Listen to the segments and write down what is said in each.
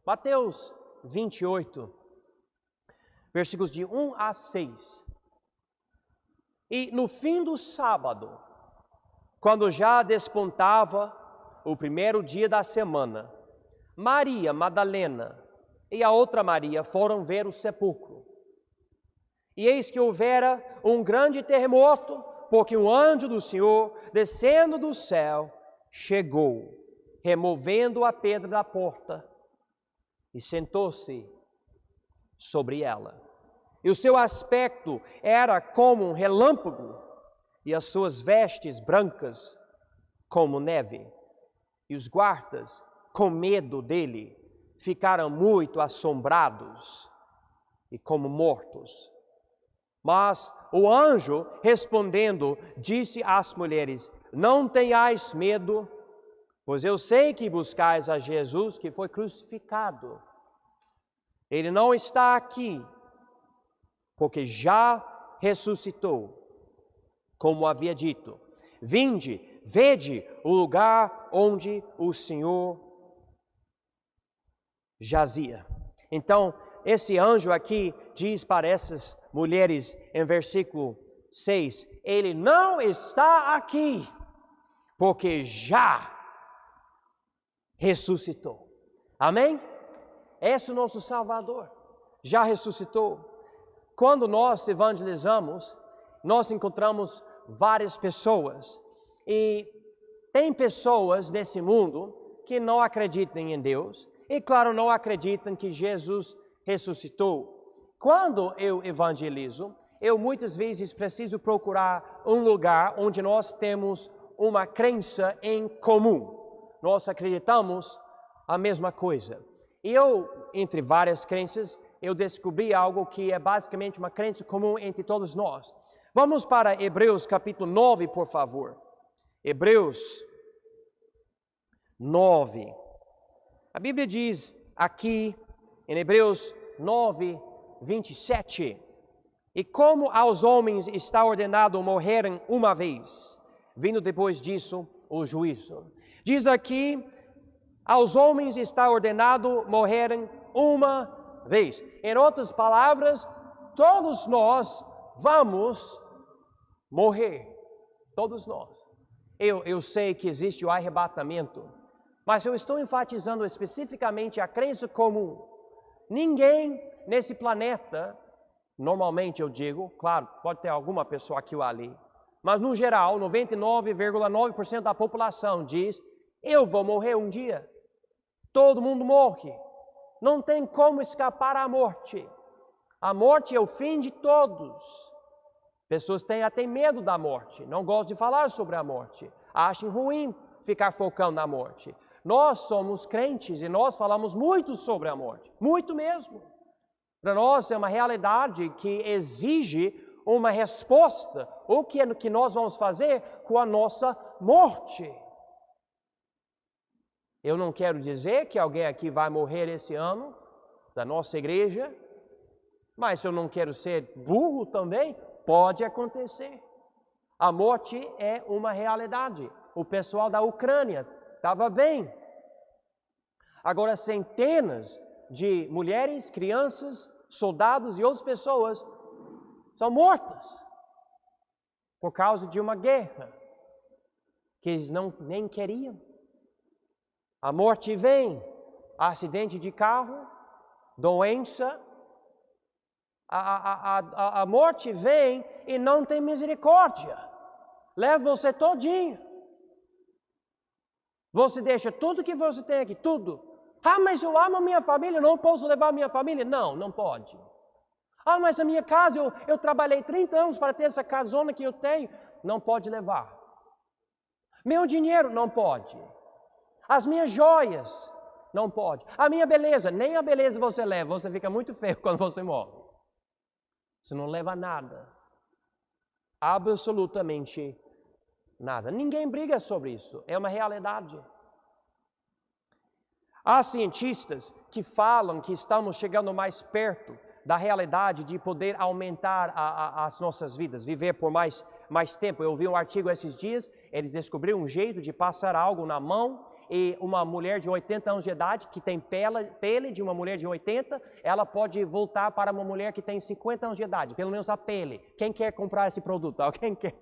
Mateus 28, versículos de 1 a 6. E no fim do sábado, quando já despontava o primeiro dia da semana, Maria Madalena e a outra Maria foram ver o sepulcro. E eis que houvera um grande terremoto, porque um anjo do Senhor, descendo do céu, chegou, removendo a pedra da porta, e sentou-se sobre ela. E o seu aspecto era como um relâmpago, e as suas vestes brancas como neve. E os guardas, com medo dele, ficaram muito assombrados e como mortos. Mas o anjo, respondendo, disse às mulheres: não tenhais medo, pois eu sei que buscais a Jesus que foi crucificado. Ele não está aqui, porque já ressuscitou, como havia dito. Vinde, vede o lugar onde o Senhor jazia. Então, esse anjo aqui diz para essas mulheres em versículo 6, ele não está aqui, porque já ressuscitou. Amém? Esse é o nosso Salvador, já ressuscitou. Quando nós evangelizamos, nós encontramos várias pessoas. E tem pessoas nesse mundo que não acreditam em Deus. E claro, não acreditam que Jesus ressuscitou. Quando eu evangelizo, eu muitas vezes preciso procurar um lugar onde nós temos uma crença em comum. Nós acreditamos a mesma coisa. E eu, entre várias crenças, eu descobri algo que é basicamente uma crença comum entre todos nós. Vamos para Hebreus capítulo 9, por favor. Hebreus 9. A Bíblia diz aqui, em Hebreus 9, 27, e como aos homens está ordenado morrerem uma vez, vindo depois disso o juízo. Diz aqui, aos homens está ordenado morrerem uma vez. Em outras palavras, todos nós vamos morrer. Todos nós. Eu sei que existe o arrebatamento, mas eu estou enfatizando especificamente a crença comum. Ninguém nesse planeta, normalmente eu digo, claro, pode ter alguma pessoa aqui ou ali, mas no geral, 99,9% da população diz, eu vou morrer um dia. Todo mundo morre. Não tem como escapar à morte. A morte é o fim de todos. Pessoas têm até medo da morte, não gostam de falar sobre a morte, acham ruim ficar focando na morte. Nós somos crentes e nós falamos muito sobre a morte, muito mesmo. Para nós é uma realidade que exige uma resposta. O que é que nós vamos fazer com a nossa morte? Eu não quero dizer que alguém aqui vai morrer esse ano, da nossa igreja, mas eu não quero ser burro também, pode acontecer. A morte é uma realidade. O pessoal da Ucrânia estava bem. Agora, centenas de mulheres, crianças, soldados e outras pessoas são mortas por causa de uma guerra que eles nem queriam. A morte vem, acidente de carro, doença. A morte vem e não tem misericórdia. Leva você todinho. Você deixa tudo que você tem aqui, tudo. Ah, mas eu amo a minha família, não posso levar a minha família. Não, não pode. Ah, mas a minha casa, eu trabalhei 30 anos para ter essa casona que eu tenho. Não pode levar. Meu dinheiro, não pode. As minhas joias, não pode. A minha beleza, nem a beleza você leva, você fica muito feio quando você morre. Você não leva nada. Absolutamente nada. Ninguém briga sobre isso, é uma realidade. Há cientistas que falam que estamos chegando mais perto da realidade de poder aumentar as nossas vidas, viver por mais tempo. Eu vi um artigo esses dias, eles descobriram um jeito de passar algo na mão e uma mulher de 80 anos de idade, que tem pele de uma mulher de 80, ela pode voltar para uma mulher que tem 50 anos de idade, pelo menos a pele. Quem quer comprar esse produto? Alguém quer?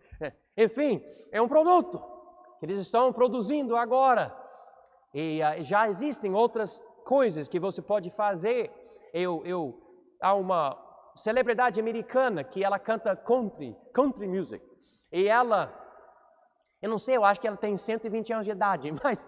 Enfim, é um produto que eles estão produzindo agora. E já existem outras coisas que você pode fazer. Há uma celebridade americana que ela canta country music. E ela, eu não sei, eu acho que ela tem 120 anos de idade, mas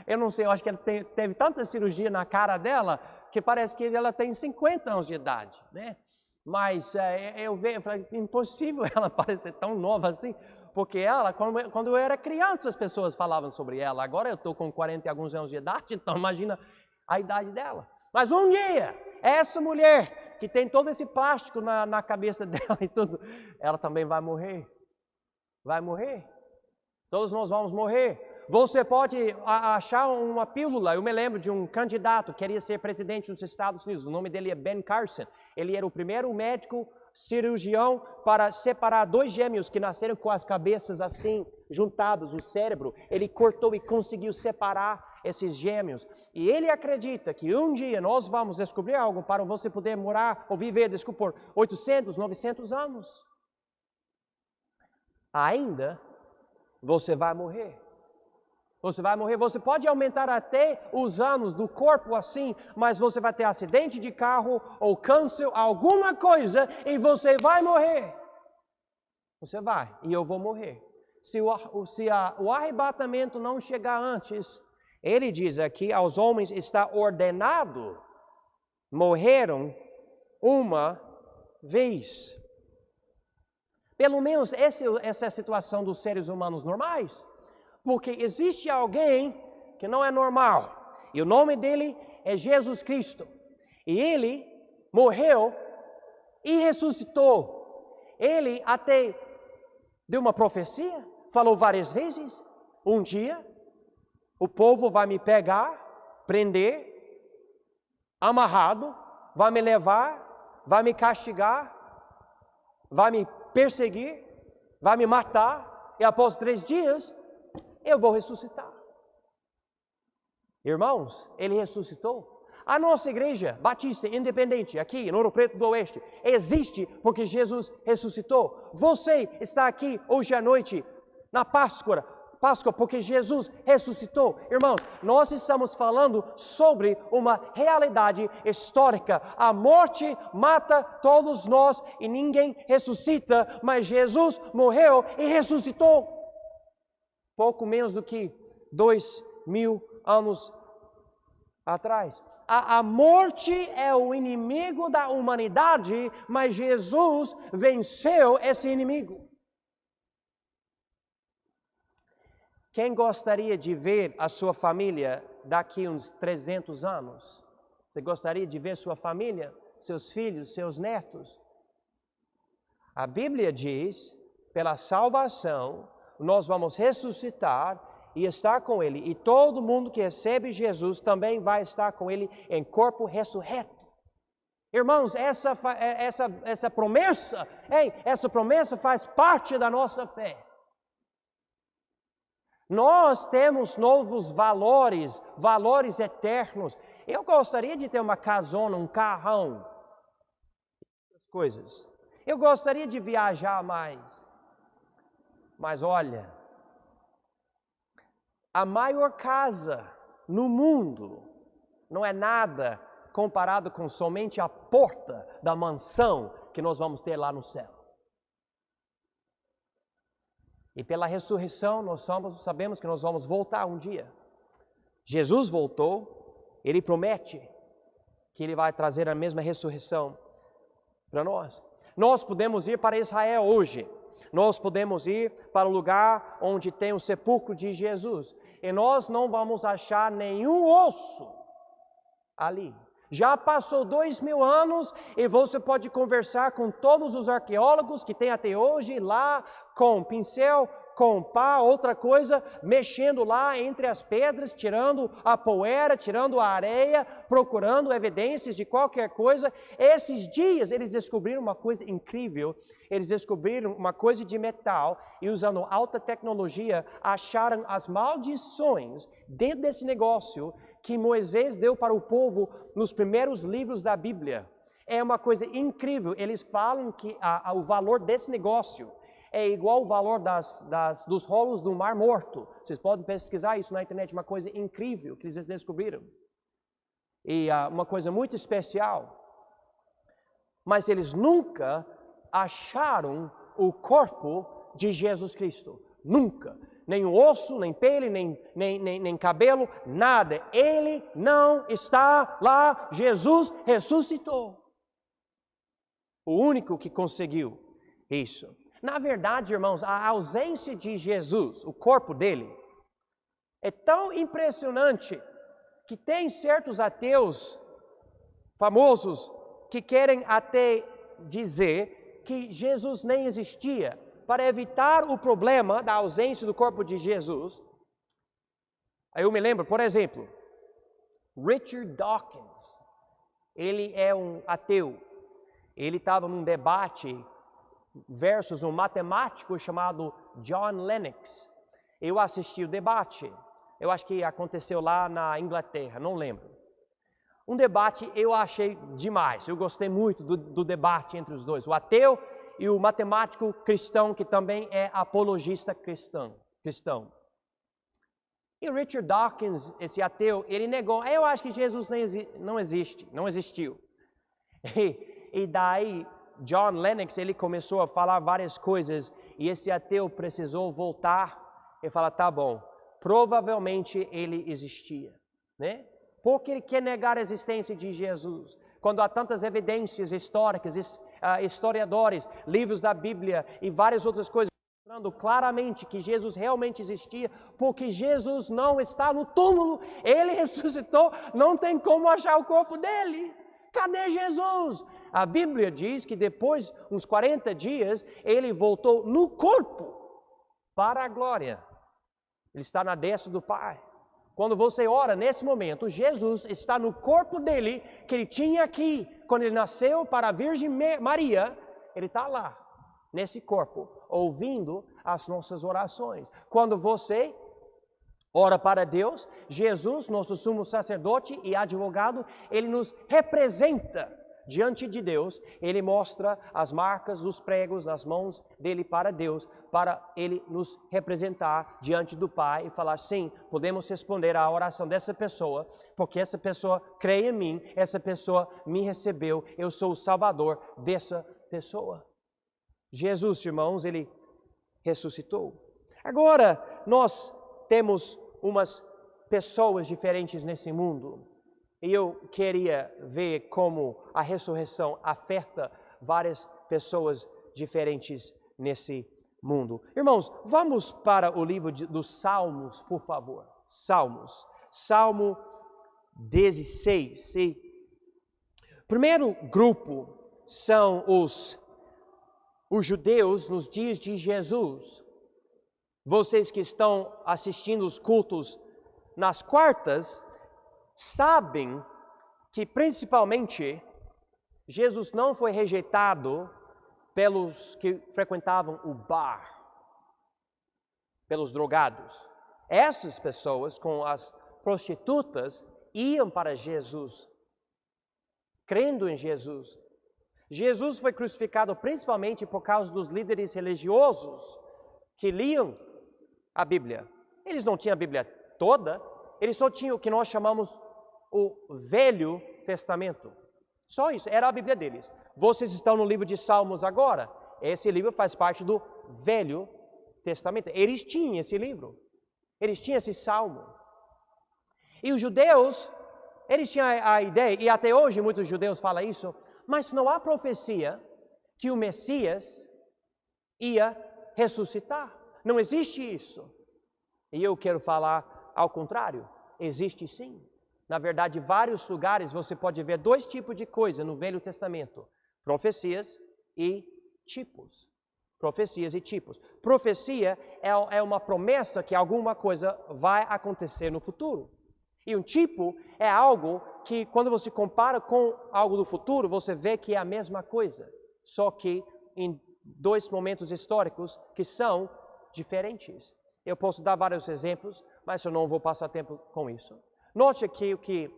eu não sei, eu acho que ela teve tanta cirurgia na cara dela que parece que ela tem 50 anos de idade, né? Mas eu falei, impossível ela parecer tão nova assim, porque ela, quando eu era criança, as pessoas falavam sobre ela. Agora eu estou com 40 e alguns anos de idade, então imagina a idade dela. Mas um dia, essa mulher que tem todo esse plástico na cabeça dela e tudo, ela também vai morrer. Vai morrer. Todos nós vamos morrer. Você pode achar uma pílula. Eu me lembro de um candidato que queria ser presidente dos Estados Unidos. O nome dele é Ben Carson. Ele era o primeiro médico cirurgião para separar dois gêmeos que nasceram com as cabeças assim, juntadas, o cérebro. Ele cortou e conseguiu separar esses gêmeos. E ele acredita que um dia nós vamos descobrir algo para você poder morar ou viver, por 800, 900 anos. Ainda você vai morrer. Você vai morrer. Você pode aumentar até os anos do corpo assim, mas você vai ter acidente de carro ou câncer, alguma coisa, e você vai morrer. Você vai, e eu vou morrer. Se o arrebatamento não chegar antes, ele diz aqui, aos homens está ordenado, morreram uma vez. Pelo menos essa é a situação dos seres humanos normais. Porque existe alguém que não é normal. E o nome dele é Jesus Cristo. E ele morreu e ressuscitou. Ele até deu uma profecia, falou várias vezes. Um dia, o povo vai me pegar, prender, amarrado, vai me levar, vai me castigar, vai me perseguir, vai me matar, e após 3 dias, eu vou ressuscitar. Irmãos, ele ressuscitou. A nossa igreja batista independente, aqui no Ouro Preto do Oeste, existe porque Jesus ressuscitou. Você está aqui hoje à noite, na Páscoa, porque Jesus ressuscitou. Irmãos, nós estamos falando sobre uma realidade histórica. A morte mata todos nós e ninguém ressuscita, mas Jesus morreu e ressuscitou. Pouco menos do que 2000 anos atrás. A morte é o inimigo da humanidade, mas Jesus venceu esse inimigo. Quem gostaria de ver a sua família daqui uns 300 anos? Você gostaria de ver sua família, seus filhos, seus netos? A Bíblia diz, pela salvação, nós vamos ressuscitar e estar com Ele. E todo mundo que recebe Jesus também vai estar com Ele em corpo ressurreto. Irmãos, essa promessa faz parte da nossa fé. Nós temos novos valores eternos. Eu gostaria de ter uma casona, um carrão, coisas. Eu gostaria de viajar mais. Mas olha, a maior casa no mundo não é nada comparado com somente a porta da mansão que nós vamos ter lá no céu. E pela ressurreição, nós sabemos que nós vamos voltar um dia. Jesus voltou, Ele promete que Ele vai trazer a mesma ressurreição para nós. Nós podemos ir para Israel hoje. Nós podemos ir para o lugar onde tem o sepulcro de Jesus. E nós não vamos achar nenhum osso ali. Já passou 2000 anos e você pode conversar com todos os arqueólogos que tem até hoje lá, com pincel, com pá, outra coisa mexendo lá entre as pedras, tirando a poeira, tirando a areia, procurando evidências de qualquer coisa. Esses dias eles descobriram uma coisa incrível. Eles descobriram uma coisa de metal e usando alta tecnologia acharam as maldições dentro desse negócio que Moisés deu para o povo nos primeiros livros da Bíblia. É uma coisa incrível. Eles falam que o valor desse negócio é igual ao valor dos rolos do Mar Morto. Vocês podem pesquisar isso na internet, uma coisa incrível que eles descobriram. E uma coisa muito especial. Mas eles nunca acharam o corpo de Jesus Cristo. Nunca. Nem o osso, nem pele, nem cabelo, nada. Ele não está lá. Jesus ressuscitou. O único que conseguiu isso. Na verdade, irmãos, a ausência de Jesus, o corpo dele, é tão impressionante que tem certos ateus famosos que querem até dizer que Jesus nem existia. Para evitar o problema da ausência do corpo de Jesus, aí eu me lembro, por exemplo, Richard Dawkins, ele é um ateu. Ele estava num debate versus um matemático chamado John Lennox. Eu assisti o debate. Eu acho que aconteceu lá na Inglaterra, não lembro. Um debate eu achei demais. Eu gostei muito do debate entre os dois. O ateu e o matemático cristão, que também é apologista cristão. E o Richard Dawkins, esse ateu, ele negou. Eu acho que Jesus não existiu. E daí, John Lennox, ele começou a falar várias coisas e esse ateu precisou voltar e falar, tá bom, provavelmente ele existia, né? Por que ele quer negar a existência de Jesus? Quando há tantas evidências históricas, historiadores, livros da Bíblia e várias outras coisas mostrando claramente que Jesus realmente existia, porque Jesus não está no túmulo, ele ressuscitou, não tem como achar o corpo dele. Cadê Jesus? A Bíblia diz que depois, uns 40 dias, ele voltou no corpo para a glória. Ele está na destra do Pai. Quando você ora nesse momento, Jesus está no corpo dele, que ele tinha aqui. Quando ele nasceu para a Virgem Maria, ele está lá, nesse corpo, ouvindo as nossas orações. Quando você ora para Deus, Jesus, nosso sumo sacerdote e advogado, ele nos representa diante de Deus. Ele mostra as marcas dos pregos nas mãos dele para Deus, para ele nos representar diante do Pai e falar, sim, podemos responder à oração dessa pessoa, porque essa pessoa crê em mim, essa pessoa me recebeu, eu sou o Salvador dessa pessoa. Jesus, irmãos, ele ressuscitou. Agora, nós temos umas pessoas diferentes nesse mundo. E eu queria ver como a ressurreição afeta várias pessoas diferentes nesse mundo. Irmãos, vamos para o livro dos Salmos, por favor. Salmos. Salmo 16. E o primeiro grupo são os judeus nos dias de Jesus. Vocês que estão assistindo os cultos nas quartas, sabem que principalmente Jesus não foi rejeitado pelos que frequentavam o bar, pelos drogados. Essas pessoas, com as prostitutas, iam para Jesus, crendo em Jesus. Jesus foi crucificado principalmente por causa dos líderes religiosos que liam a Bíblia. Eles não tinham a Bíblia toda, eles só tinham o que nós chamamos o Velho Testamento. Só isso, era a Bíblia deles. Vocês estão no livro de Salmos agora, esse livro faz parte do Velho Testamento. Eles tinham esse livro, eles tinham esse Salmo. E os judeus, eles tinham a ideia, e até hoje muitos judeus falam isso, mas não há profecia que o Messias ia ressuscitar. Não existe isso. E eu quero falar ao contrário. Existe sim. Na verdade, em vários lugares você pode ver dois tipos de coisa no Velho Testamento. Profecias e tipos. Profecias e tipos. Profecia é uma promessa que alguma coisa vai acontecer no futuro. E um tipo é algo que, quando você compara com algo do futuro, você vê que é a mesma coisa, só que em dois momentos históricos que são diferentes. Eu posso dar vários exemplos, mas eu não vou passar tempo com isso. Note aqui o que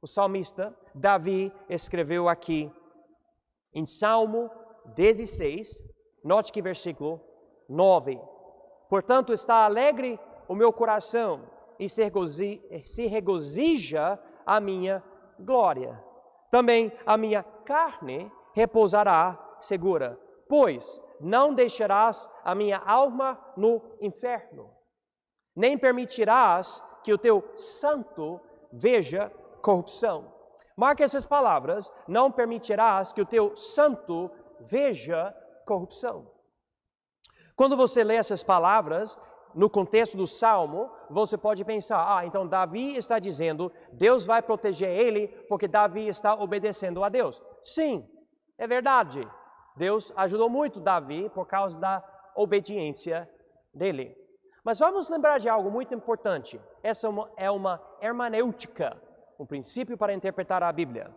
o salmista Davi escreveu aqui em Salmo 16, note que versículo 9. Portanto, está alegre o meu coração e se regozija a minha glória. Também a minha carne repousará segura, pois não deixarás a minha alma no inferno, nem permitirás que o teu santo veja corrupção. Marque essas palavras, não permitirás que o teu santo veja corrupção. Quando você lê essas palavras, no contexto do Salmo, você pode pensar, então Davi está dizendo, Deus vai proteger ele porque Davi está obedecendo a Deus. Sim, é verdade. Deus ajudou muito Davi por causa da obediência dele. Mas vamos lembrar de algo muito importante. Essa é uma hermenêutica, um princípio para interpretar a Bíblia.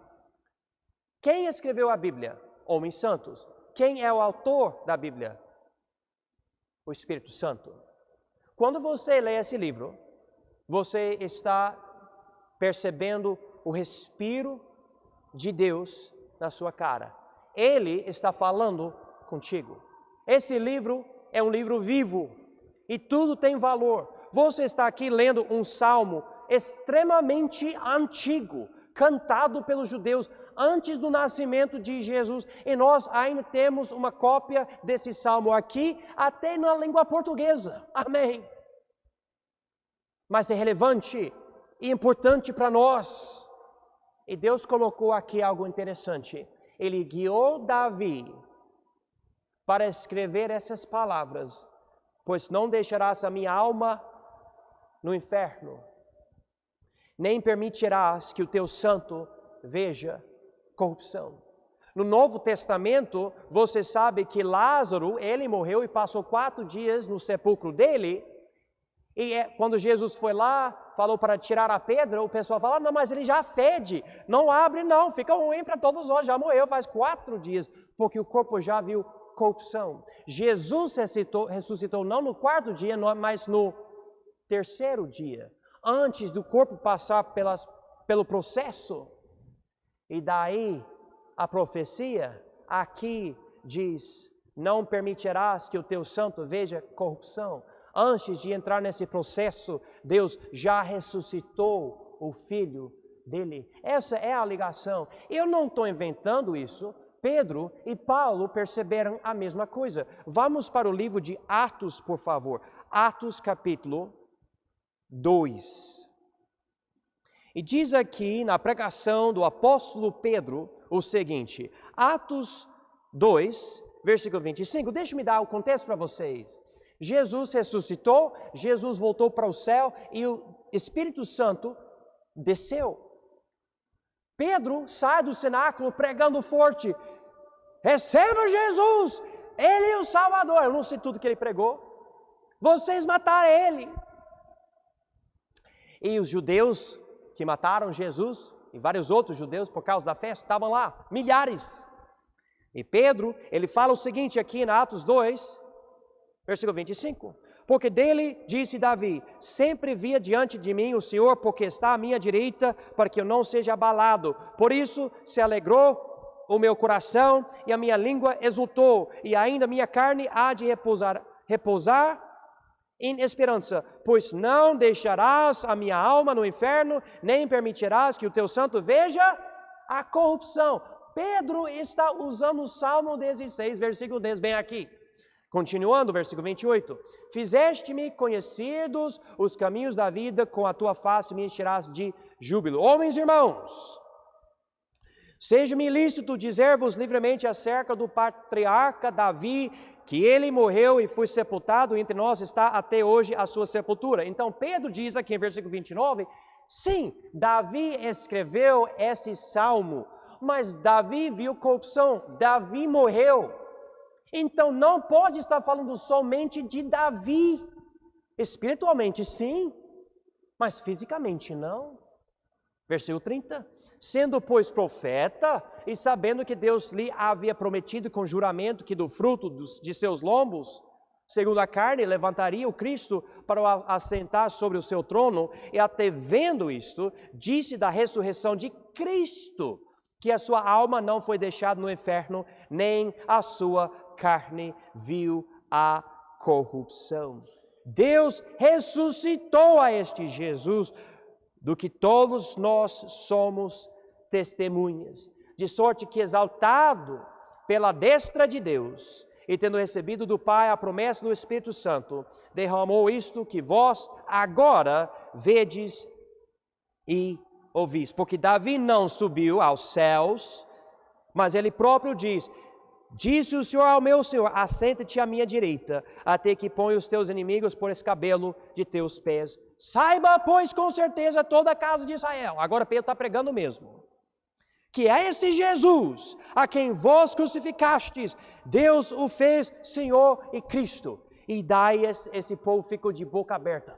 Quem escreveu a Bíblia? Homens santos. Quem é o autor da Bíblia? O Espírito Santo. Quando você lê esse livro, você está percebendo o respiro de Deus na sua cara. Ele está falando contigo. Esse livro é um livro vivo e tudo tem valor. Você está aqui lendo um salmo extremamente antigo, cantado pelos judeus antes do nascimento de Jesus. E nós ainda temos uma cópia desse salmo aqui, até na língua portuguesa. Amém. Mas é relevante e importante para nós. E Deus colocou aqui algo interessante. Ele guiou Davi para escrever essas palavras, pois não deixarás a minha alma no inferno, nem permitirás que o teu santo veja corrupção. No Novo Testamento, você sabe que Lázaro, ele morreu e passou 4 dias no sepulcro dele, e quando Jesus foi lá, falou para tirar a pedra, o pessoal falou, não, mas ele já fede, não abre não, fica ruim para todos nós, já morreu faz 4 dias, porque o corpo já viu corrupção. Jesus ressuscitou não no 4º dia, mas no 3º dia, antes do corpo passar pelo processo. E daí a profecia aqui diz, não permitirás que o teu santo veja corrupção. Antes de entrar nesse processo, Deus já ressuscitou o Filho dele. Essa é a ligação. Eu não estou inventando isso. Pedro e Paulo perceberam a mesma coisa. Vamos para o livro de Atos, por favor. Atos capítulo 2. E diz aqui na pregação do apóstolo Pedro o seguinte. Atos 2, versículo 25. Deixa-me dar o contexto para vocês. Jesus ressuscitou, Jesus voltou para o céu e o Espírito Santo desceu. Pedro sai do cenáculo pregando forte, receba Jesus, Ele é o Salvador. Eu não sei tudo que ele pregou, vocês mataram Ele. E os judeus que mataram Jesus, e vários outros judeus por causa da festa, estavam lá, milhares. E Pedro, ele fala o seguinte aqui em Atos 2, versículo 25. Porque dele disse Davi, sempre via diante de mim o Senhor, porque está à minha direita, para que eu não seja abalado. Por isso se alegrou o meu coração e a minha língua exultou, e ainda minha carne há de repousar em esperança, pois não deixarás a minha alma no inferno, nem permitirás que o teu santo veja a corrupção. Pedro está usando o Salmo 16, versículo 10, bem aqui. Continuando, versículo 28. Fizeste-me conhecidos os caminhos da vida, com a tua face me encherás de júbilo. Homens e irmãos, seja-me lícito dizer-vos livremente acerca do patriarca Davi, que ele morreu e foi sepultado, entre nós está até hoje a sua sepultura. Então Pedro diz aqui em versículo 29, sim, Davi escreveu esse salmo, mas Davi viu corrupção, Davi morreu. Então não pode estar falando somente de Davi. Espiritualmente sim, mas fisicamente não. Versículo 30. Sendo, pois, profeta, e sabendo que Deus lhe havia prometido com juramento que do fruto de seus lombos, segundo a carne, levantaria o Cristo para o assentar sobre o seu trono, e até vendo isto, disse da ressurreição de Cristo, que a sua alma não foi deixada no inferno, nem a sua carne viu a corrupção. Deus ressuscitou a este Jesus, do que todos nós somos testemunhas, de sorte que, exaltado pela destra de Deus, e tendo recebido do Pai a promessa do Espírito Santo, derramou isto que vós agora vedes e ouvis. Porque Davi não subiu aos céus, mas ele próprio diz: disse o Senhor ao meu Senhor, assenta-te à minha direita, até que ponha os teus inimigos por escabelo de teus pés. Saiba, pois, com certeza toda a casa de Israel. Agora Pedro está pregando mesmo. Que é esse Jesus, a quem vós crucificastes, Deus o fez Senhor e Cristo. E daí esse povo ficou de boca aberta.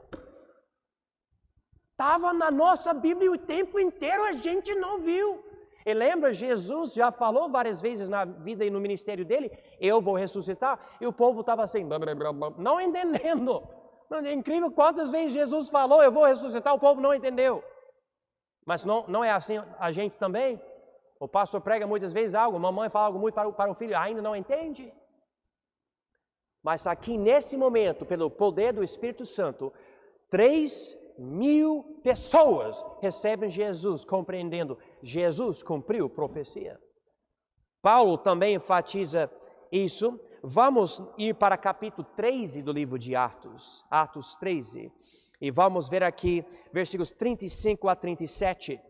Estava na nossa Bíblia o tempo inteiro, a gente não viu. E lembra, Jesus já falou várias vezes na vida e no ministério dele, eu vou ressuscitar, e o povo estava assim, não entendendo. É incrível quantas vezes Jesus falou, eu vou ressuscitar, o povo não entendeu. Mas não é assim a gente também? O pastor prega muitas vezes algo, a mamãe fala algo muito para o filho, ainda não entende. Mas aqui nesse momento, pelo poder do Espírito Santo, 3.000 pessoas recebem Jesus, compreendendo, Jesus cumpriu profecia. Paulo também enfatiza isso. Vamos ir para capítulo 13 do livro de Atos, Atos 13, e vamos ver aqui versículos 35 a 37.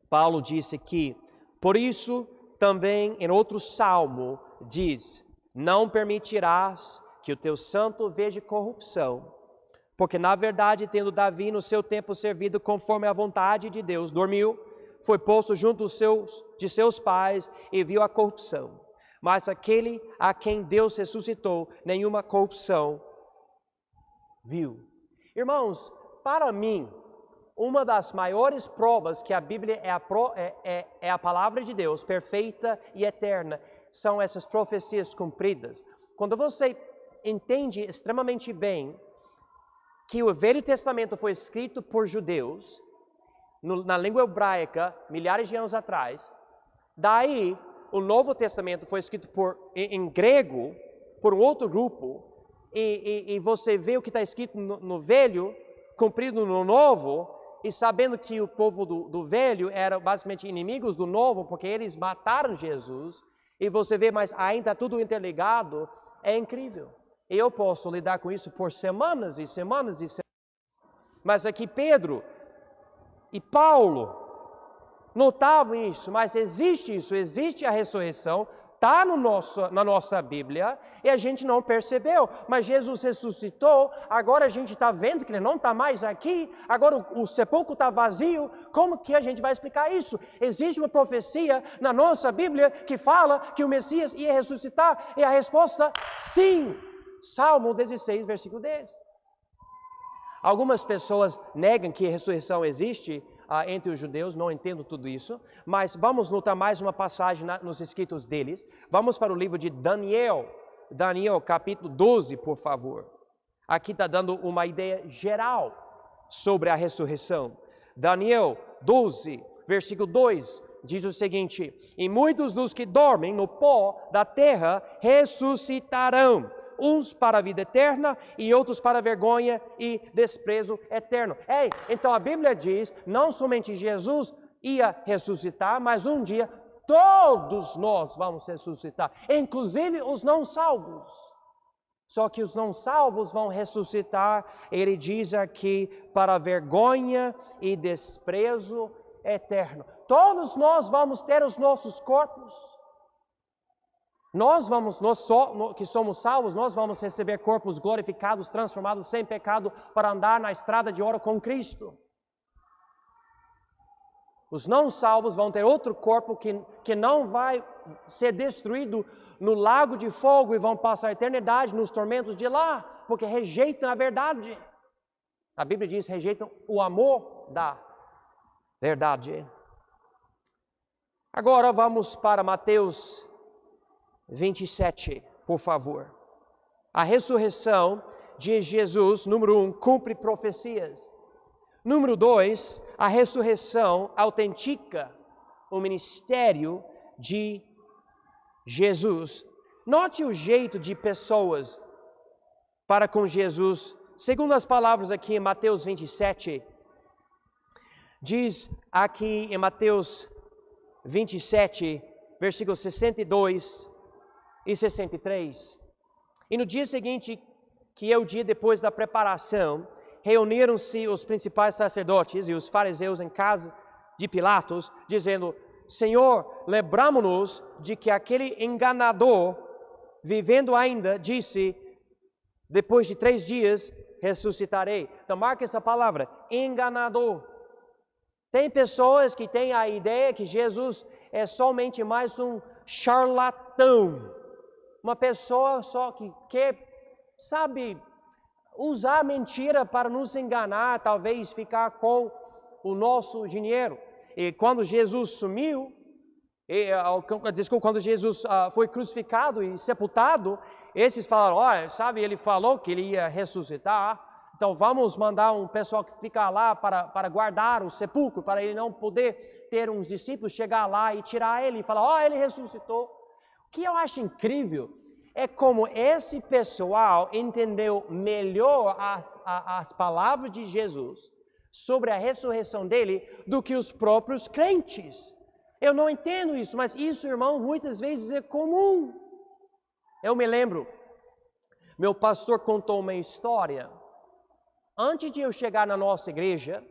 Paulo disse que, por isso também em outro salmo diz, não permitirás que o teu santo veja corrupção, porque na verdade, tendo Davi no seu tempo servido conforme a vontade de Deus, dormiu, foi posto junto de seus pais e viu a corrupção. Mas aquele a quem Deus ressuscitou, nenhuma corrupção viu. Irmãos, para mim, uma das maiores provas que a Bíblia é a palavra de Deus, perfeita e eterna, são essas profecias cumpridas. Quando você entende extremamente bem que o Velho Testamento foi escrito por judeus, na língua hebraica, milhares de anos atrás, daí o Novo Testamento foi escrito em grego, por um outro grupo, e você vê o que está escrito no Velho, cumprido no Novo, e sabendo que o povo do Velho eram basicamente inimigos do Novo, porque eles mataram Jesus, e você vê, mas ainda tudo interligado, é incrível. E eu posso lidar com isso por semanas e semanas e semanas. Mas aqui Pedro e Paulo notavam isso, mas existe isso, existe a ressurreição, está na nossa Bíblia e a gente não percebeu. Mas Jesus ressuscitou, agora a gente está vendo que Ele não está mais aqui, agora o sepulcro está vazio. Como que a gente vai explicar isso? Existe uma profecia na nossa Bíblia que fala que o Messias ia ressuscitar e a resposta, sim. Salmo 16, versículo 10. Algumas pessoas negam que a ressurreição existe entre os judeus, não entendo tudo isso, mas vamos notar mais uma passagem nos escritos deles. Vamos para o livro de Daniel, capítulo 12, por favor. Aqui está dando uma ideia geral sobre a ressurreição. Daniel 12, versículo 2, diz o seguinte, e muitos dos que dormem no pó da terra ressuscitarão, uns para a vida eterna e outros para a vergonha e desprezo eterno. Então a Bíblia diz, não somente Jesus ia ressuscitar, mas um dia todos nós vamos ressuscitar, inclusive os não salvos. Só que os não salvos vão ressuscitar, ele diz aqui, para a vergonha e desprezo eterno. Todos nós vamos ter os nossos corpos. Nós que somos salvos, nós vamos receber corpos glorificados, transformados, sem pecado, para andar na estrada de ouro com Cristo. Os não salvos vão ter outro corpo que não vai ser destruído no lago de fogo e vão passar a eternidade nos tormentos de lá, porque rejeitam a verdade. A Bíblia diz, rejeitam o amor da verdade. Agora vamos para Mateus 27, por favor. A ressurreição de Jesus, número 1, cumpre profecias. Número 2, a ressurreição autentica o ministério de Jesus. Note o jeito de pessoas para com Jesus. Segundo as palavras aqui em Mateus 27, diz aqui em Mateus 27, versículos 62 e 63. E no dia seguinte, que é o dia depois da preparação, reuniram-se os principais sacerdotes e os fariseus em casa de Pilatos, dizendo: Senhor, lembramo-nos de que aquele enganador, vivendo ainda, disse: depois de 3 dias ressuscitarei. Então marque essa palavra, enganador. Tem pessoas que têm a ideia que Jesus é somente mais um charlatão. Uma pessoa só que quer, sabe, usar mentira para nos enganar, talvez ficar com o nosso dinheiro. E quando Jesus sumiu, quando Jesus foi crucificado e sepultado, esses falaram: olha, sabe, ele falou que ele ia ressuscitar, então vamos mandar um pessoal que fica lá para guardar o sepulcro, para ele não poder ter uns discípulos chegar lá e tirar ele e falar: ó, ele ressuscitou. O que eu acho incrível é como esse pessoal entendeu melhor as palavras de Jesus sobre a ressurreição dele do que os próprios crentes. Eu não entendo isso, mas isso, irmão, muitas vezes é comum. Eu me lembro, meu pastor contou uma história. Antes de eu chegar na nossa igreja,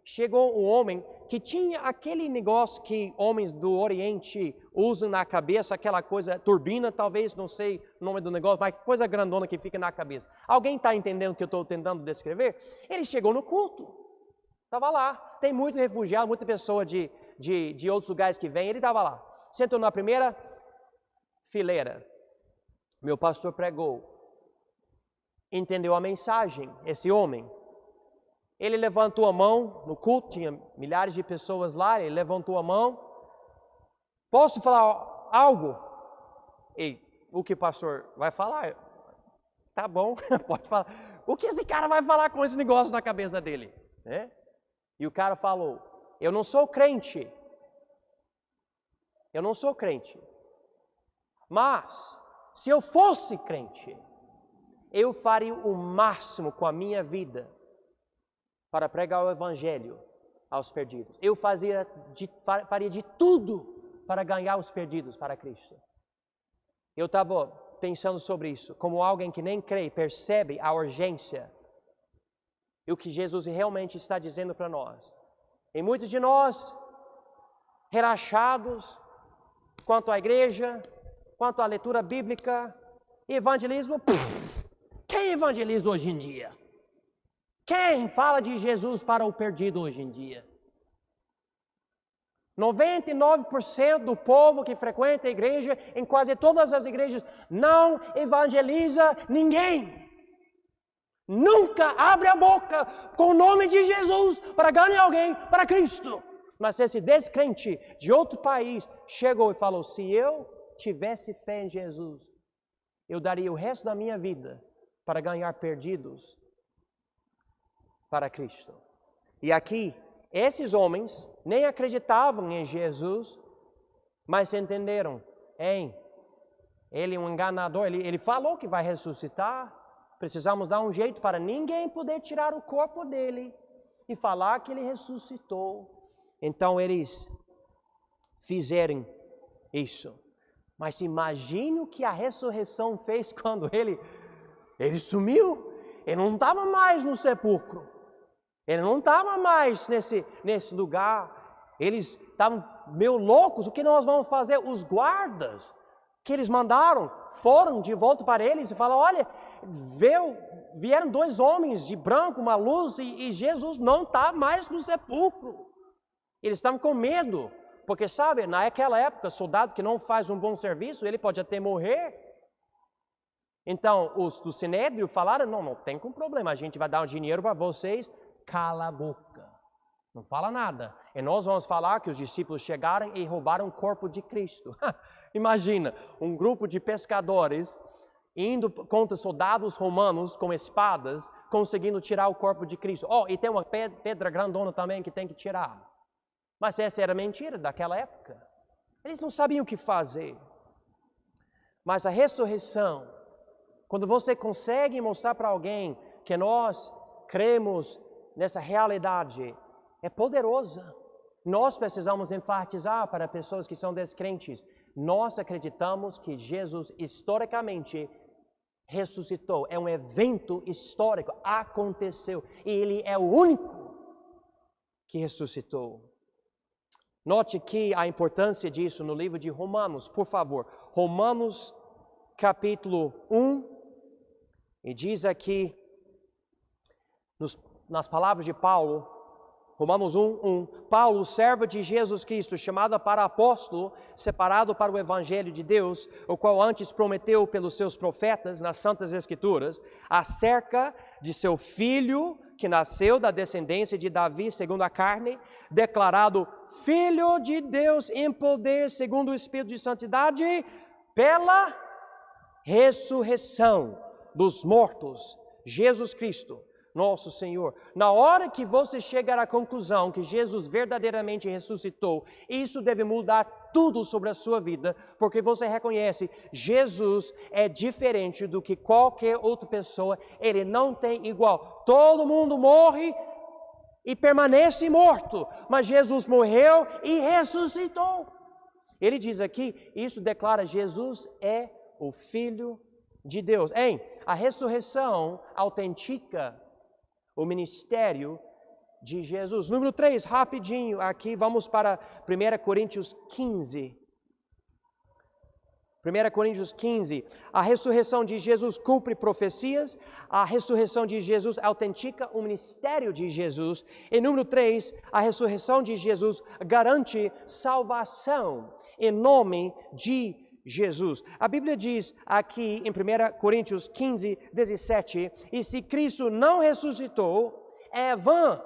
chegou um homem que tinha aquele negócio que homens do Oriente usam na cabeça, aquela coisa, turbina talvez, não sei o nome do negócio, mas coisa grandona que fica na cabeça. Alguém está entendendo o que eu estou tentando descrever? Ele chegou no culto, estava lá. Tem muito refugiado, muita pessoa de outros lugares que vem, ele estava lá. Sentou na primeira fileira. Meu pastor pregou. Entendeu a mensagem, esse homem. Ele levantou a mão no culto, tinha milhares de pessoas lá, ele levantou a mão. Posso falar algo? E o que o pastor vai falar? Tá bom, pode falar. O que esse cara vai falar com esse negócio na cabeça dele? Né? E o cara falou: eu não sou crente. Eu não sou crente. Mas, se eu fosse crente, eu faria o máximo com a minha vida para pregar o Evangelho aos perdidos. Eu faria de tudo para ganhar os perdidos para Cristo. Eu estava pensando sobre isso, como alguém que nem crê, percebe a urgência e o que Jesus realmente está dizendo para nós. E muitos de nós, relaxados quanto à igreja, quanto à leitura bíblica, evangelismo, quem evangeliza hoje em dia? Quem fala de Jesus para o perdido hoje em dia? 99% do povo que frequenta a igreja, em quase todas as igrejas, não evangeliza ninguém. Nunca abre a boca com o nome de Jesus para ganhar alguém para Cristo. Mas esse descrente de outro país chegou e falou: se eu tivesse fé em Jesus, eu daria o resto da minha vida para ganhar perdidos para Cristo. E aqui, esses homens nem acreditavam em Jesus, mas entenderam: ele é um enganador, ele falou que vai ressuscitar, precisamos dar um jeito para ninguém poder tirar o corpo dele e falar que ele ressuscitou. Então eles fizeram isso. Mas imagine o que a ressurreição fez quando ele sumiu. Ele não estava mais no sepulcro. Ele não estava mais nesse lugar. Eles estavam meio loucos. O que nós vamos fazer? Os guardas que eles mandaram foram de volta para eles e falaram: olha, vieram 2 homens de branco, uma luz, e Jesus não está mais no sepulcro. Eles estavam com medo, Porque sabe, naquela época, soldado que não faz um bom serviço, ele pode até morrer. Então, os do Sinédrio falaram, não tem problema, a gente vai dar um dinheiro para vocês, cala a boca, não fala nada. E nós vamos falar que os discípulos chegaram e roubaram o corpo de Cristo. Imagina, um grupo de pescadores indo contra soldados romanos com espadas, conseguindo tirar o corpo de Cristo. E tem uma pedra grandona também que tem que tirar. Mas essa era mentira daquela época. Eles não sabiam o que fazer. Mas a ressurreição, quando você consegue mostrar para alguém que nós cremos nessa realidade, é poderosa. Nós precisamos enfatizar para pessoas que são descrentes. Nós acreditamos que Jesus historicamente ressuscitou. É um evento histórico, aconteceu. E Ele é o único que ressuscitou. Note que a importância disso no livro de Romanos, por favor. Romanos capítulo 1. E diz aqui, nas palavras de Paulo, Romanos 1, Paulo, servo de Jesus Cristo, chamado para apóstolo, separado para o Evangelho de Deus, o qual antes prometeu pelos seus profetas nas Santas Escrituras, acerca de seu Filho, que nasceu da descendência de Davi, segundo a carne, declarado Filho de Deus em poder, segundo o Espírito de Santidade, pela ressurreição dos mortos, Jesus Cristo, nosso Senhor. Na hora que você chegar à conclusão que Jesus verdadeiramente ressuscitou, isso deve mudar tudo sobre a sua vida, porque você reconhece, Jesus é diferente do que qualquer outra pessoa, Ele não tem igual. Todo mundo morre e permanece morto, mas Jesus morreu e ressuscitou. Ele diz aqui, isso declara Jesus é o Filho de Deus. A ressurreição autentica o ministério de Jesus. Número 3, rapidinho aqui, vamos para 1 Coríntios 15. 1 Coríntios 15, a ressurreição de Jesus cumpre profecias, a ressurreição de Jesus autentica o ministério de Jesus. E número 3, a ressurreição de Jesus garante salvação em nome de Jesus. A Bíblia diz aqui em 1 Coríntios 15, 17, e se Cristo não ressuscitou, é vã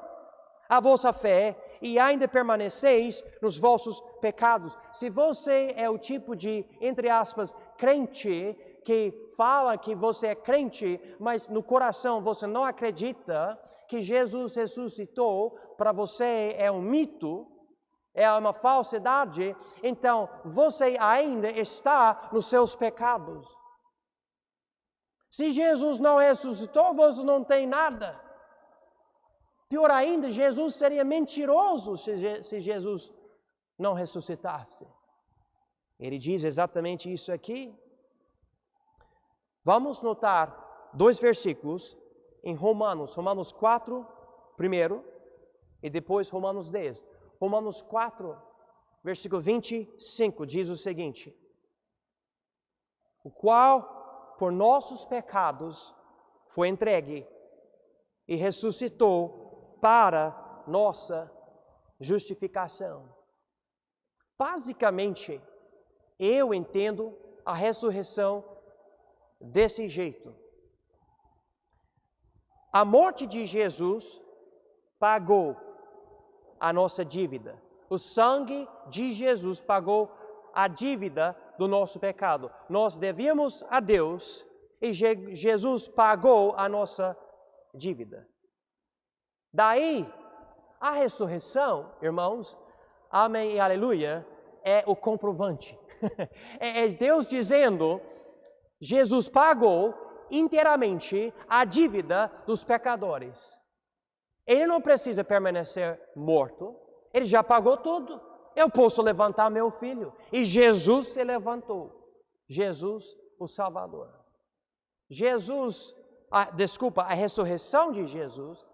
a vossa fé e ainda permaneceis nos vossos pecados. Se você é o tipo de, entre aspas, crente, que fala que você é crente, mas no coração você não acredita que Jesus ressuscitou, para você é um mito, é uma falsidade, então você ainda está nos seus pecados. Se Jesus não ressuscitou, você não tem nada. Pior ainda, Jesus seria mentiroso se Jesus não ressuscitasse. Ele diz exatamente isso aqui. Vamos notar 2 versículos em Romanos 4, primeiro, e depois Romanos 10. Romanos 4, versículo 25, diz o seguinte: o qual por nossos pecados foi entregue e ressuscitou para nossa justificação. Basicamente, eu entendo a ressurreição desse jeito. A morte de Jesus pagou a nossa dívida. O sangue de Jesus pagou a dívida do nosso pecado. Nós devíamos a Deus e Jesus pagou a nossa dívida. Daí, a ressurreição, irmãos, amém e aleluia, é o comprovante. É Deus dizendo, Jesus pagou inteiramente a dívida dos pecadores. Ele não precisa permanecer morto, ele já pagou tudo. Eu posso levantar meu filho. E Jesus se levantou. Jesus, o Salvador. A ressurreição de Jesus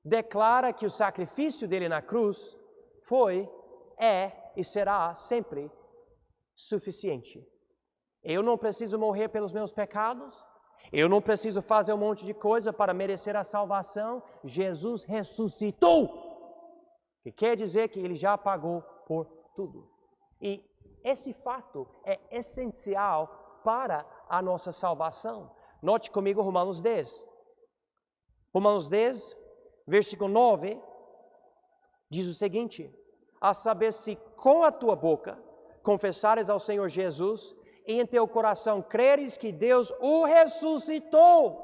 declara que o sacrifício dele na cruz foi, é e será sempre suficiente. Eu não preciso morrer pelos meus pecados. Eu não preciso fazer um monte de coisa para merecer a salvação. Jesus ressuscitou. Que quer dizer que ele já pagou por tudo. E esse fato é essencial para a nossa salvação. Note comigo Romanos 10. Romanos 10, versículo 9, diz o seguinte: a saber, se com a tua boca confessares ao Senhor Jesus e em teu coração creres que Deus o ressuscitou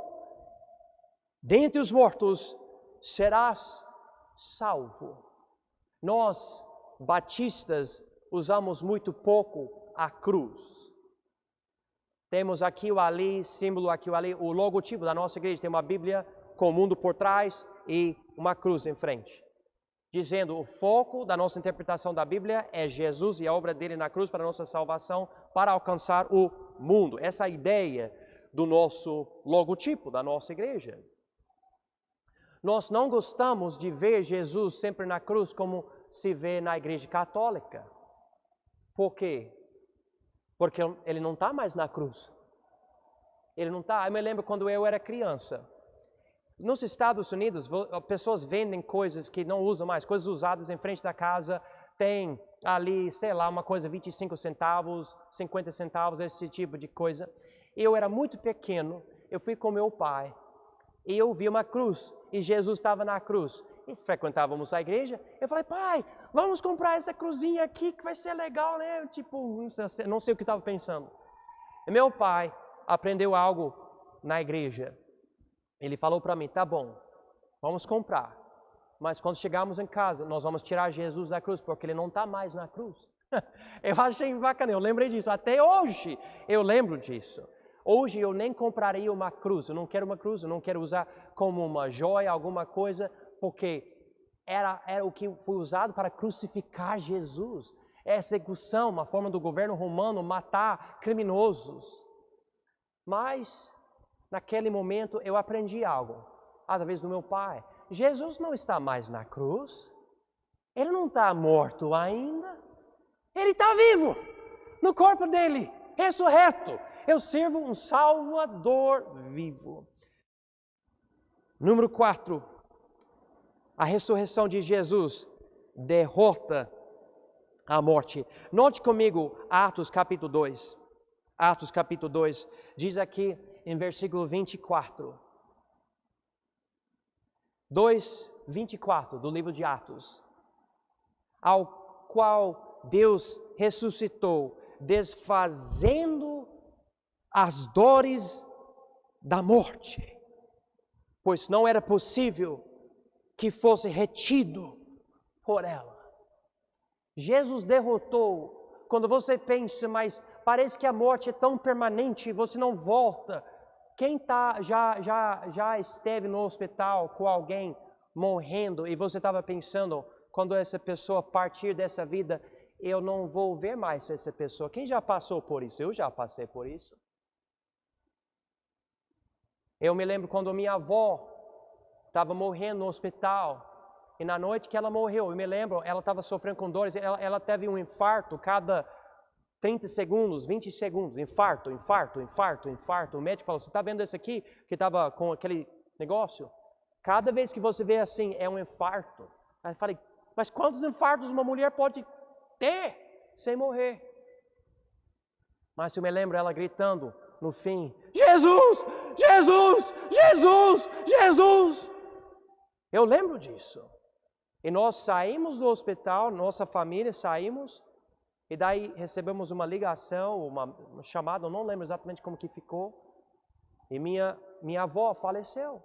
dentre os mortos, serás salvo. Nós, batistas, usamos muito pouco a cruz. Temos aqui ou ali, símbolo aqui ou ali, o logotipo da nossa igreja. Tem uma Bíblia com o mundo por trás e uma cruz em frente, dizendo o foco da nossa interpretação da Bíblia é Jesus e a obra dele na cruz para a nossa salvação, para alcançar o mundo. Essa é a ideia do nosso logotipo, da nossa igreja. Nós não gostamos de ver Jesus sempre na cruz como se vê na igreja católica. Por quê? Porque ele não está mais na cruz. Ele não está. Eu me lembro quando eu era criança. Nos Estados Unidos, pessoas vendem coisas que não usam mais, coisas usadas em frente da casa. Tem ali, sei lá, uma coisa 25 centavos, 50 centavos, esse tipo de coisa. Eu era muito pequeno, eu fui com meu pai e eu vi uma cruz e Jesus estava na cruz. E frequentávamos a igreja. Eu falei, pai, vamos comprar essa cruzinha aqui que vai ser legal, né? Tipo, não sei o que estava pensando. E meu pai aprendeu algo na igreja. Ele falou para mim, tá bom, vamos comprar. Mas quando chegarmos em casa, nós vamos tirar Jesus da cruz, porque ele não está mais na cruz. Eu achei bacana, eu lembrei disso. Até hoje eu lembro disso. Hoje eu nem compraria uma cruz. Eu não quero uma cruz, eu não quero usar como uma joia, alguma coisa, porque era o que foi usado para crucificar Jesus. É execução, uma forma do governo romano matar criminosos. Mas naquele momento eu aprendi algo, através do meu pai. Jesus não está mais na cruz. Ele não está morto ainda. Ele está vivo, no corpo dele, ressurreto. Eu sirvo um Salvador vivo. Número 4. A ressurreição de Jesus derrota a morte. Note comigo Atos capítulo 2. Atos capítulo 2 diz aqui em versículo 24. 2:24 do livro de Atos. Ao qual Deus ressuscitou, desfazendo as dores da morte, pois não era possível que fosse retido por ela. Jesus derrotou. Quando você pensa, mas parece que a morte é tão permanente, você não volta. Quem já esteve no hospital com alguém morrendo e você estava pensando, quando essa pessoa partir dessa vida, eu não vou ver mais essa pessoa. Quem já passou por isso? Eu já passei por isso. Eu me lembro quando minha avó estava morrendo no hospital. E na noite que ela morreu, eu me lembro, ela estava sofrendo com dores. Ela teve um infarto cada 30 segundos, 20 segundos. Infarto. O médico falou, você está vendo esse aqui que estava com aquele negócio? Cada vez que você vê assim, é um infarto. Aí eu falei, mas quantos infartos uma mulher pode ter sem morrer? Mas eu me lembro ela gritando no fim, Jesus, Jesus, Jesus, Jesus. Eu lembro disso. E nós saímos do hospital, nossa família saímos, e daí recebemos uma ligação, uma chamada, eu não lembro exatamente como que ficou, e minha avó faleceu.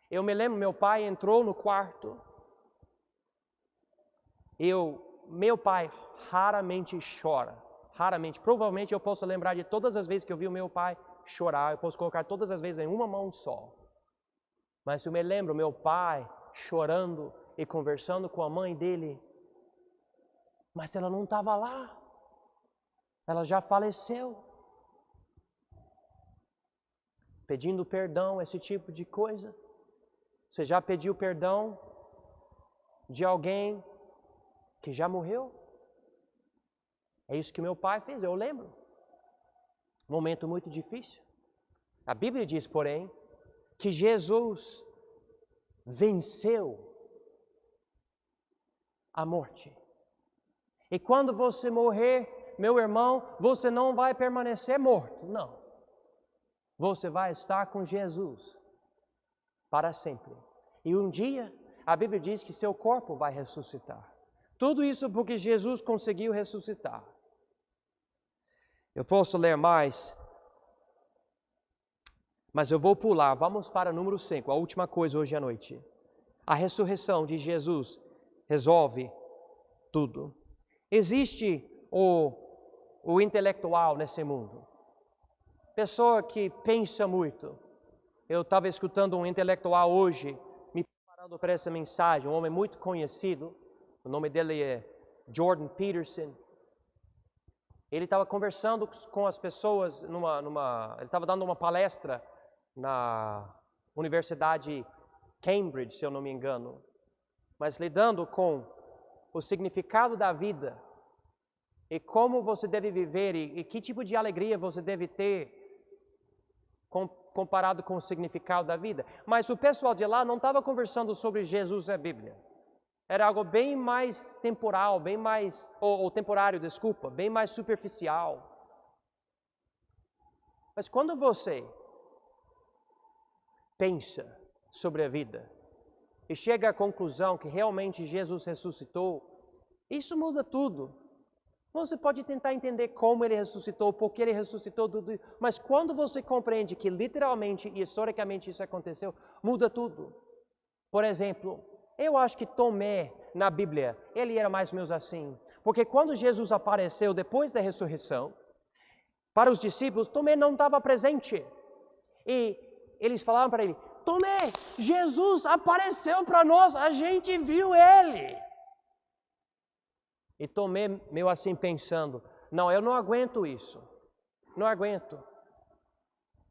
Eu me lembro, meu pai entrou no quarto, meu pai raramente chora, raramente, provavelmente eu posso lembrar de todas as vezes que eu vi o meu pai chorar, eu posso colocar todas as vezes em uma mão só. Mas eu me lembro, meu pai chorando e conversando com a mãe dele, mas ela não estava lá, ela já faleceu. Pedindo perdão, esse tipo de coisa. Você já pediu perdão de alguém que já morreu? É isso que meu pai fez, eu lembro. Momento muito difícil. A Bíblia diz, porém, que Jesus venceu a morte. E quando você morrer, meu irmão, você não vai permanecer morto, não. Você vai estar com Jesus para sempre. E um dia, a Bíblia diz que seu corpo vai ressuscitar. Tudo isso porque Jesus conseguiu ressuscitar. Eu posso ler mais, mas eu vou pular. Vamos para o número 5, a última coisa hoje à noite. A ressurreição de Jesus resolve tudo. Existe o intelectual nesse mundo. Pessoa que pensa muito. Eu estava escutando um intelectual hoje, me preparando para essa mensagem, um homem muito conhecido. O nome dele é Jordan Peterson. Ele estava conversando com as pessoas, ele estava dando uma palestra na Universidade Cambridge, se eu não me engano, mas lidando com o significado da vida e como você deve viver e que tipo de alegria você deve ter comparado com o significado da vida. Mas o pessoal de lá não estava conversando sobre Jesus e a Bíblia. Era algo bem mais temporal, bem mais, ou temporário, desculpa, bem mais superficial. Mas quando você pensa sobre a vida e chega à conclusão que realmente Jesus ressuscitou, isso muda tudo. Você pode tentar entender como ele ressuscitou, por que ele ressuscitou, tudo, mas quando você compreende que literalmente e historicamente isso aconteceu, muda tudo. Por exemplo, eu acho que Tomé, na Bíblia, ele era mais ou menos assim. Porque quando Jesus apareceu depois da ressurreição, para os discípulos, Tomé não estava presente. E eles falaram para ele, Tomé, Jesus apareceu para nós, a gente viu ele. E Tomé, meio assim pensando, não, eu não aguento isso. Não aguento.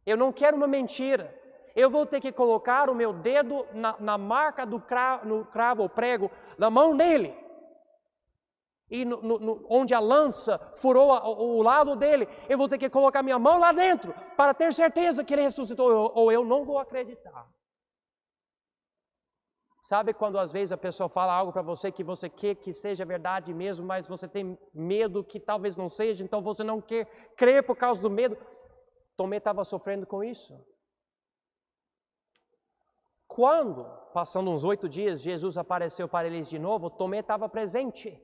Eu não quero uma mentira. Eu vou ter que colocar o meu dedo na marca do cravo ou prego, na mão dele. E onde a lança furou o lado dele, eu vou ter que colocar minha mão lá dentro, para ter certeza que ele ressuscitou, ou eu não vou acreditar. Sabe quando às vezes a pessoa fala algo para você que você quer que seja verdade mesmo, mas você tem medo que talvez não seja, então você não quer crer por causa do medo? Tomé estava sofrendo com isso. Quando, passando uns 8 dias, Jesus apareceu para eles de novo, Tomé estava presente.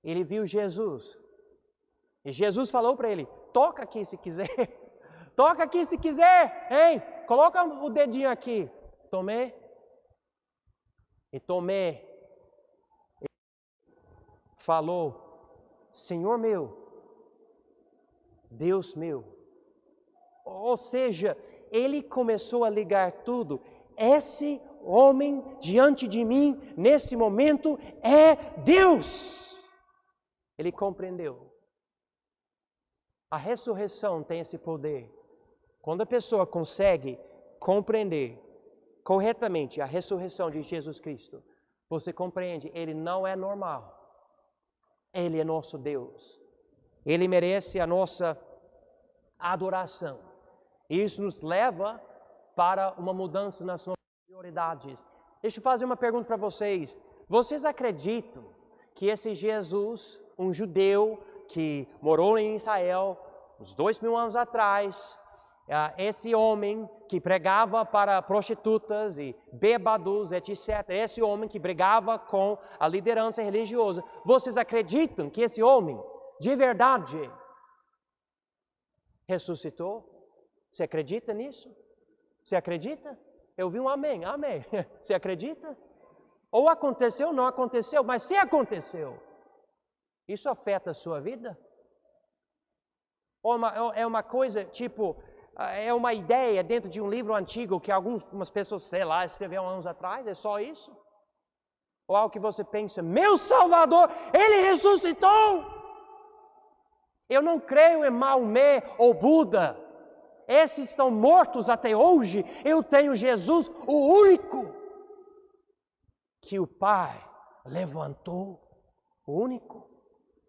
Ele viu Jesus. E Jesus falou para ele, toca aqui se quiser. Toca aqui se quiser, hein? Coloca o dedinho aqui. Tomé. E Tomé falou, Senhor meu, Deus meu. Ou seja, ele começou a ligar tudo. Esse homem diante de mim, nesse momento, é Deus. Ele compreendeu. A ressurreição tem esse poder. Quando a pessoa consegue compreender corretamente a ressurreição de Jesus Cristo, você compreende, ele não é normal. Ele é nosso Deus. Ele merece a nossa adoração. Isso nos leva para uma mudança nas suas prioridades. Deixa eu fazer uma pergunta para vocês. Vocês acreditam que esse Jesus, um judeu que morou em Israel uns 2000 anos atrás, esse homem que pregava para prostitutas e bêbados, etc., esse homem que brigava com a liderança religiosa, vocês acreditam que esse homem, de verdade, ressuscitou? Você acredita nisso? Você acredita? Eu vi um amém, amém. Você acredita? Ou aconteceu, não aconteceu, mas se aconteceu, isso afeta a sua vida? Ou é uma coisa, tipo, é uma ideia dentro de um livro antigo que algumas pessoas, sei lá, escreveram anos atrás, é só isso? Ou algo que você pensa, meu Salvador, Ele ressuscitou! Eu não creio em Maomé ou Buda. Esses estão mortos até hoje. Eu tenho Jesus, o único que o Pai levantou. O único.